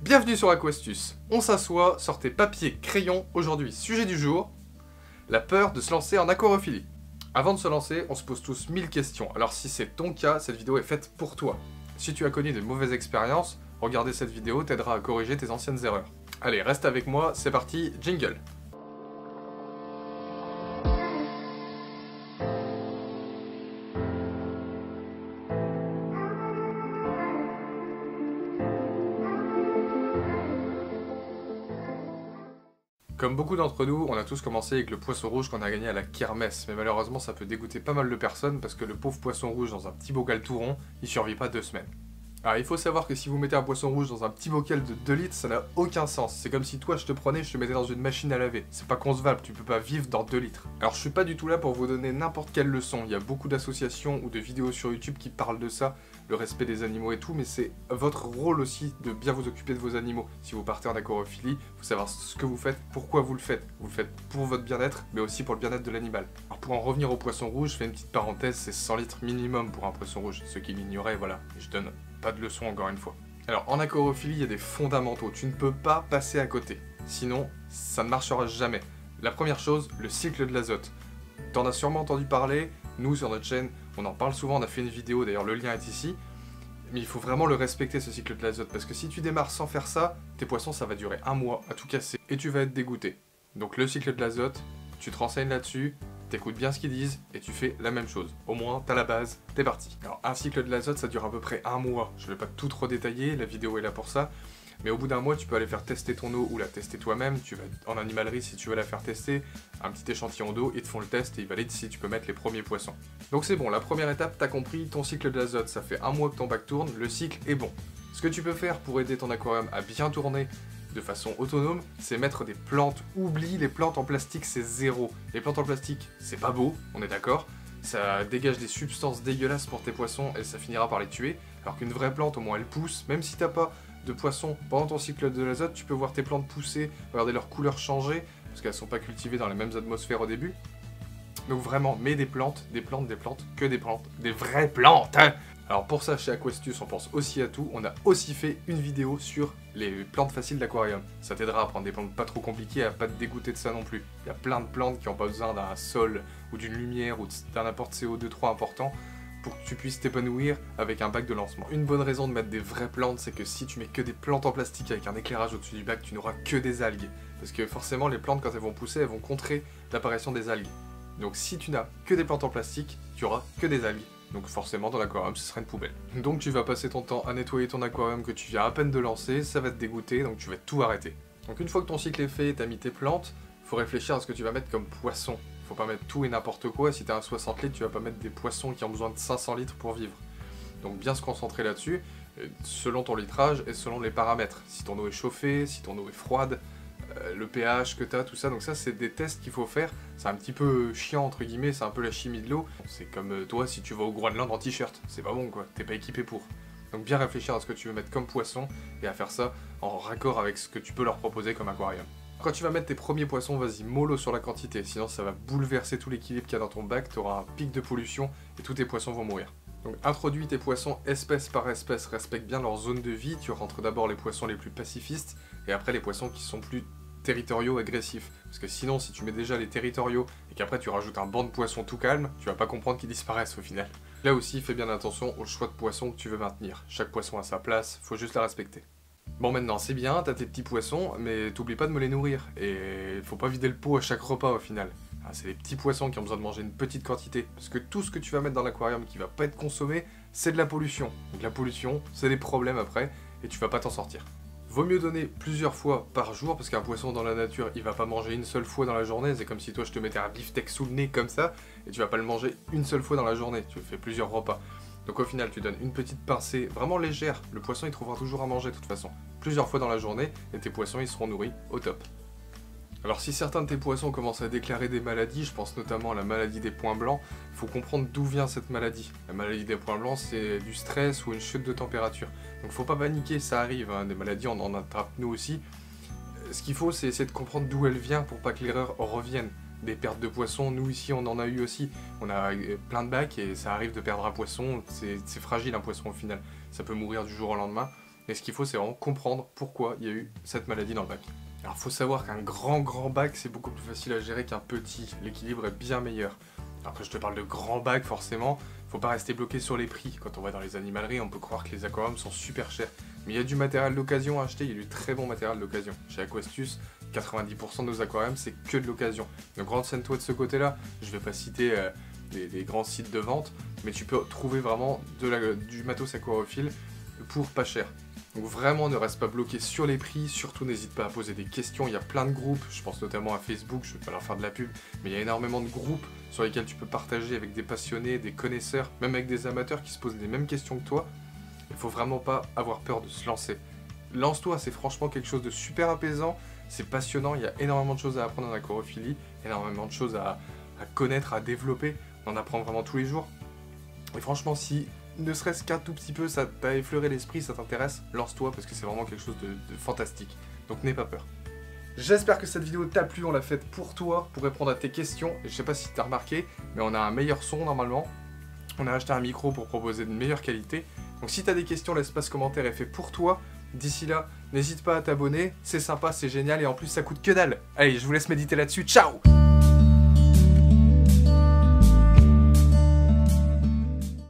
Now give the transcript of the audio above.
Bienvenue sur Aquastus. On s'assoit, sortez papier, crayon. Aujourd'hui, sujet du jour, la peur de se lancer en aquarophilie. Avant de se lancer, on se pose tous 1000 questions. Alors si c'est ton cas, cette vidéo est faite pour toi. Si tu as connu de mauvaises expériences, regarder cette vidéo t'aidera à corriger tes anciennes erreurs. Allez, reste avec moi, c'est parti, jingle. Comme beaucoup d'entre nous, on a tous commencé avec le poisson rouge qu'on a gagné à la kermesse, mais malheureusement ça peut dégoûter pas mal de personnes parce que le pauvre poisson rouge dans un petit bocal tout rond, il survit pas 2 semaines. Alors il faut savoir que si vous mettez un poisson rouge dans un petit bocal de 2 litres, ça n'a aucun sens. C'est comme si toi je te prenais, je te mettais dans une machine à laver. C'est pas concevable, tu peux pas vivre dans 2 litres. Alors je suis pas du tout là pour vous donner n'importe quelle leçon. Il y a beaucoup d'associations ou de vidéos sur YouTube qui parlent de ça, le respect des animaux et tout, mais c'est votre rôle aussi de bien vous occuper de vos animaux. Si vous partez en aquarophilie, il faut savoir ce que vous faites, pourquoi vous le faites. Vous le faites pour votre bien-être, mais aussi pour le bien-être de l'animal. Alors pour en revenir au poisson rouge, je fais une petite parenthèse, c'est 100 litres minimum pour un poisson rouge. Ceux qui l'ignoraient, voilà, je donne pas de leçon encore une fois. Alors en aquarophilie, il y a des fondamentaux, tu ne peux pas passer à côté. Sinon, ça ne marchera jamais. La première chose, le cycle de l'azote. T'en as sûrement entendu parler, nous sur notre chaîne, on en parle souvent, on a fait une vidéo, d'ailleurs le lien est ici. Mais il faut vraiment le respecter ce cycle de l'azote, parce que si tu démarres sans faire ça, tes poissons ça va durer 1 mois à tout casser, et tu vas être dégoûté. Donc le cycle de l'azote, tu te renseignes là-dessus, t'écoutes bien ce qu'ils disent, et tu fais la même chose. Au moins, t'as la base, t'es parti. Alors un cycle de l'azote, ça dure à peu près 1 mois. Je vais pas tout trop détailler, la vidéo est là pour ça. Mais au bout d'un mois, tu peux aller faire tester ton eau ou la tester toi-même. Tu vas en animalerie si tu veux la faire tester, un petit échantillon d'eau, ils te font le test et ils valident si tu peux mettre les premiers poissons. Donc c'est bon, la première étape, t'as compris, ton cycle de l'azote, ça fait 1 mois que ton bac tourne, le cycle est bon. Ce que tu peux faire pour aider ton aquarium à bien tourner de façon autonome, c'est mettre des plantes. Oublie les plantes en plastique, c'est zéro. Les plantes en plastique, c'est pas beau, on est d'accord. Ça dégage des substances dégueulasses pour tes poissons et ça finira par les tuer. Alors qu'une vraie plante, au moins elle pousse, même si t'as pas de poissons pendant ton cycle de l'azote, tu peux voir tes plantes pousser, regarder leur couleur changer, parce qu'elles sont pas cultivées dans les mêmes atmosphères au début. Donc vraiment, mets des plantes, que des plantes, des vraies plantes hein. Alors pour ça, chez Aquastus, on pense aussi à tout. On a aussi fait une vidéo sur les plantes faciles d'aquarium. Ça t'aidera à prendre des plantes pas trop compliquées et à pas te dégoûter de ça non plus. Il y a plein de plantes qui n'ont pas besoin d'un sol ou d'une lumière ou d'un apport CO2 trop important pour que tu puisses t'épanouir avec un bac de lancement. Une bonne raison de mettre des vraies plantes, c'est que si tu mets que des plantes en plastique avec un éclairage au-dessus du bac, tu n'auras que des algues. Parce que forcément, les plantes, quand elles vont pousser, elles vont contrer l'apparition des algues. Donc si tu n'as que des plantes en plastique, tu auras que des algues. Donc forcément, dans l'aquarium, ce sera une poubelle. Donc tu vas passer ton temps à nettoyer ton aquarium que tu viens à peine de lancer, ça va te dégoûter, donc tu vas tout arrêter. Donc une fois que ton cycle est fait, t'as mis tes plantes, faut réfléchir à ce que tu vas mettre comme poisson. Faut pas mettre tout et n'importe quoi, si t'as un 60 litres, tu vas pas mettre des poissons qui ont besoin de 500 litres pour vivre. Donc bien se concentrer là-dessus, selon ton litrage et selon les paramètres. Si ton eau est chauffée, si ton eau est froide, le pH que t'as, tout ça. Donc ça, c'est des tests qu'il faut faire. C'est un petit peu chiant, entre guillemets, c'est un peu la chimie de l'eau. C'est comme toi, si tu vas au Groenland en t-shirt. C'est pas bon, quoi. T'es pas équipé pour. Donc bien réfléchir à ce que tu veux mettre comme poisson et à faire ça en raccord avec ce que tu peux leur proposer comme aquarium. Quand tu vas mettre tes premiers poissons, vas-y mollo sur la quantité, sinon ça va bouleverser tout l'équilibre qu'il y a dans ton bac, tu auras un pic de pollution et tous tes poissons vont mourir. Donc introduis tes poissons espèce par espèce, respecte bien leur zone de vie, tu rentres d'abord les poissons les plus pacifistes et après les poissons qui sont plus territoriaux, agressifs. Parce que sinon si tu mets déjà les territoriaux et qu'après tu rajoutes un banc de poissons tout calme, tu vas pas comprendre qu'ils disparaissent au final. Là aussi, fais bien attention au choix de poissons que tu veux maintenir. Chaque poisson a sa place, faut juste la respecter. Bon maintenant c'est bien, t'as tes petits poissons, mais t'oublies pas de me les nourrir. Et faut pas vider le pot à chaque repas au final. C'est les petits poissons qui ont besoin de manger une petite quantité. Parce que tout ce que tu vas mettre dans l'aquarium qui va pas être consommé, c'est de la pollution. Donc la pollution, c'est des problèmes après, et tu vas pas t'en sortir. Vaut mieux donner plusieurs fois par jour, parce qu'un poisson dans la nature, il va pas manger une seule fois dans la journée. C'est comme si toi je te mettais un beefsteak sous le nez comme ça, et tu vas pas le manger une seule fois dans la journée. Tu fais plusieurs repas. Donc au final, tu donnes une petite pincée vraiment légère. Le poisson, il trouvera toujours à manger de toute façon. Plusieurs fois dans la journée, et tes poissons, ils seront nourris au top. Alors si certains de tes poissons commencent à déclarer des maladies, je pense notamment à la maladie des points blancs, il faut comprendre d'où vient cette maladie. La maladie des points blancs, c'est du stress ou une chute de température. Donc faut pas paniquer, ça arrive, hein. Des maladies, on en attrape nous aussi. Ce qu'il faut, c'est essayer de comprendre d'où elle vient pour pas que l'erreur revienne. Des pertes de poissons, nous ici on en a eu aussi. On a plein de bacs et ça arrive de perdre un poisson, c'est fragile un poisson au final. Ça peut mourir du jour au lendemain. Mais ce qu'il faut, c'est vraiment comprendre pourquoi il y a eu cette maladie dans le bac. Alors, faut savoir qu'un grand bac, c'est beaucoup plus facile à gérer qu'un petit. L'équilibre est bien meilleur. Alors, quand je te parle de grand bac, forcément, faut pas rester bloqué sur les prix. Quand on va dans les animaleries, on peut croire que les aquariums sont super chers. Mais il y a du matériel d'occasion à acheter, il y a du très bon matériel d'occasion. Chez Aquastus, 90% de nos aquariums, c'est que de l'occasion. Donc renseigne-toi de ce côté-là. Je vais pas citer les grands sites de vente, mais tu peux trouver vraiment du matos aquarophile pour pas cher. Donc vraiment, ne reste pas bloqué sur les prix, surtout n'hésite pas à poser des questions, il y a plein de groupes, je pense notamment à Facebook, je vais pas leur faire de la pub, mais il y a énormément de groupes sur lesquels tu peux partager avec des passionnés, des connaisseurs, même avec des amateurs qui se posent les mêmes questions que toi. Il faut vraiment pas avoir peur de se lancer. Lance-toi, c'est franchement quelque chose de super apaisant, c'est passionnant, il y a énormément de choses à apprendre en aquarophilie, énormément de choses à connaître, à développer, on en apprend vraiment tous les jours. Et franchement, si ne serait-ce qu'un tout petit peu, ça t'a effleuré l'esprit, ça t'intéresse, lance-toi parce que c'est vraiment quelque chose de fantastique. Donc n'aie pas peur. J'espère que cette vidéo t'a plu, on l'a faite pour toi, pour répondre à tes questions. Et je sais pas si t'as remarqué, mais on a un meilleur son normalement. On a acheté un micro pour proposer de meilleure qualité. Donc si t'as des questions, l'espace commentaire est fait pour toi. D'ici là, n'hésite pas à t'abonner, c'est sympa, c'est génial et en plus ça coûte que dalle. Allez, je vous laisse méditer là-dessus, ciao!